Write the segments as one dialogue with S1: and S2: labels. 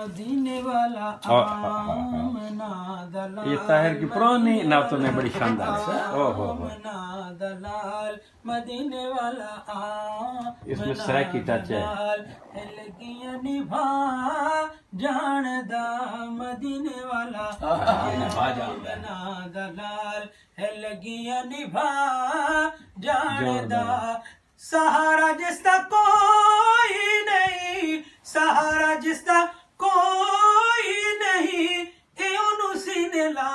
S1: मदीने वाला आमना दलाल,
S2: ये ताहिर की पुरानी नातों ने बड़ी शानदार से
S1: आमना दलाल, मदीने वाला
S2: इसमें सराकी टच है।
S1: लगियां निभा जानदा मदीने वाला आमना दलाल, लगियां निभा जानदा, सहारा जिसका कोई नहीं, सहारा जिसका कोई नहीं, ए ओनू सीने ला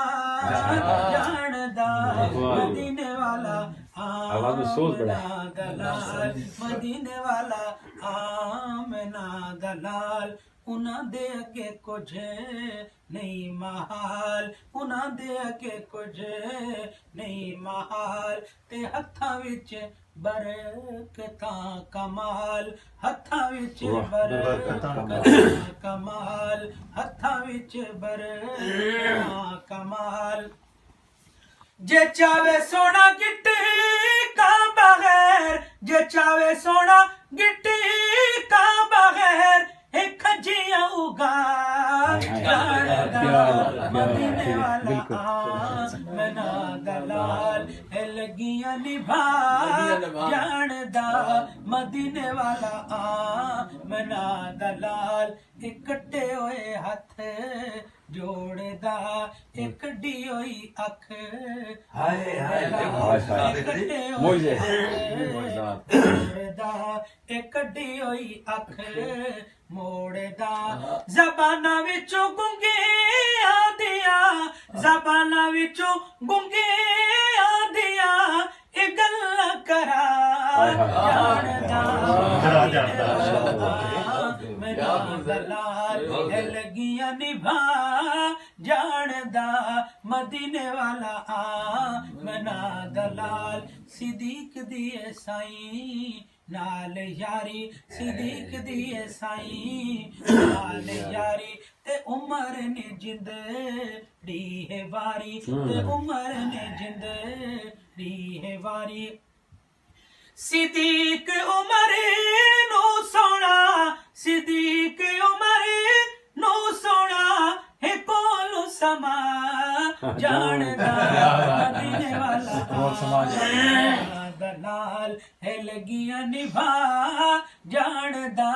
S1: जानदा मदीने वाला
S2: आवाज में सोच बड़ा
S1: आमना दलाल, मदीने वाला आमना दलाल, उन्हां दे अगे कुछ नहीं महाल, उन्हां दे अगे कुछ नहीं महाल, ते हत्थां विच बरकतां कमाल, हत्थां विच बरकतां कमाल, हत्थां विच बरकतां कमाल, जे चावे सोना गिट्टी का बगैर, जे चावे सोना गिट्टी का बगैर, एक खजिया उगा मदीने वाला आमना दलाल, लगियां निभा जानदा मदीने वाला आमना दलाल, इकट्ठे होए हथ जोड़दा, एक डी होई अख इकट्ठे होए जोड़दा, एक डी होई अख मोड़दा, ज़बाना विचों गुंगे आदिया, ज़बाना विचों गुंगे आदिया, ए गल्लां करा जानदा मेरा दलाल, लगियां निभा जानदा मदीने वाला आमना दलाल, सिद्दीक दिए साईं नाल यारी, सिद्दीक दिए साईं नाल यारी, ते उमर ने जिंद दी है वारी, ते उमर ने जिंद दी है वारी, सिद्दीक उमर नो सोना, सिद्दीक उमर नो सोना, है कोलू समा जानदा मदीने वाला दलाल, है लगियां निभा जानदा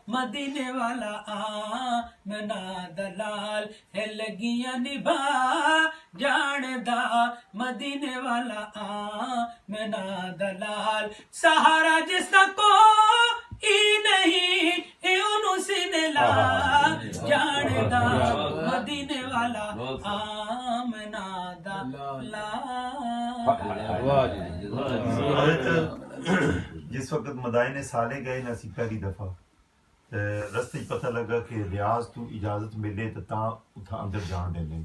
S1: मदीने वाला आमना दलाल, है लगियां निभा जानदा मदीने वाला आमना दलाल, सहारा जिसका कोई नहीं, ए ओनू सीने ला जानदा मदीने वाला आमना दलाल।
S3: जिस वक्त मदाइने साले गए ना सी पहली दफा रस्ते पता लगा कि रियाज तू इजाजत मिले तो उठा अंदर जान देने